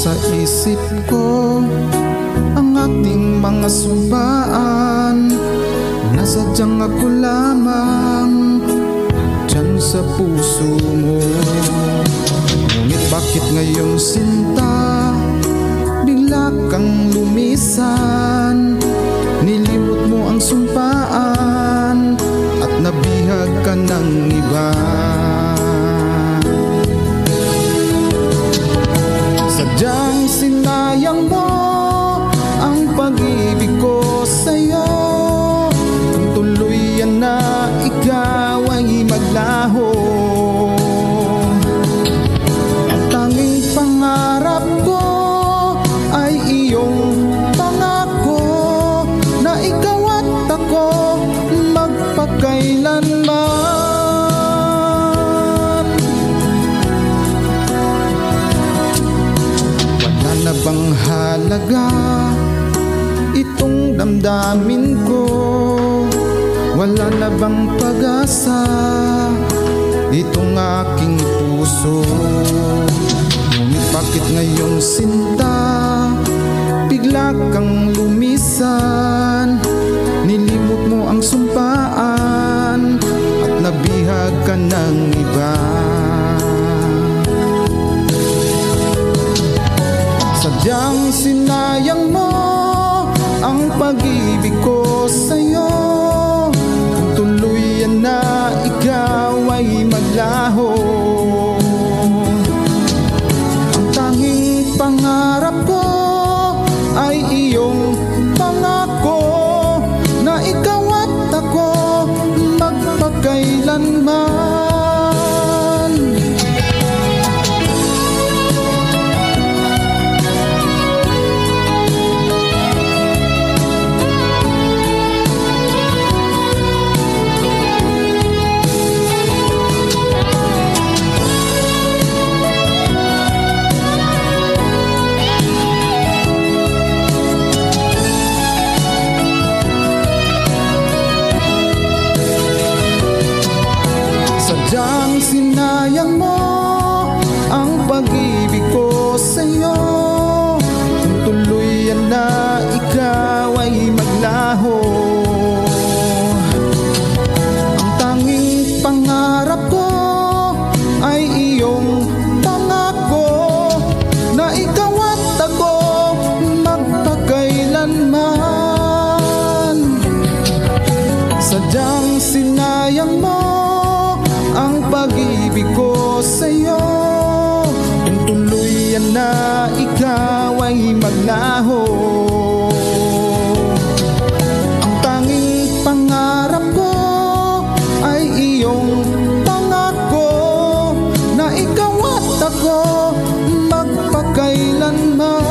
sa isip ko ang ating mga sumpaan, na sadyang ako lamang dyan sa puso mo. Ngunit bakit ngayon sinta bigla kang lumisan? Nilimot mo ang sumpaan at nabihag ka ng iba. Sadyang sinayang mo ang pag-ibig ko sa'yo. Kung tuluyan na ikaw ay maglaho, ang tanging pangarap ko ay iyong pangako, na ikaw at ako magpakailanman. Na bang halaga itong damdamin ko? Wala na bang pag-asa itong aking puso? Ngunit bakit ngayong sinta bigla kang lumisan? Nilimot mo ang sumpaan at nabihag ka ng iba. Sadyang sinayang mo ang pag-ibig ko sa'yo. Kung tuluyan na ikaw ay maglaho, ang tanging pangarap ko ay iyong pangako, na ikaw at ako magpakailanman. Sadyang sinayang mo ang pag-ibig ko sa'yo. Kung tuluyan na ikaw ay maglaho, ang tanging pangarap ko ay iyong pangako, na ikaw at ako magpakailanman. Sadyang sinayang mo ang pag-ibig ko sa'yo. Kung tuluyan na ikaw ay maglaho, ang tanging pangarap ko ay iyong pangako, na ikaw at ako magpakailanman.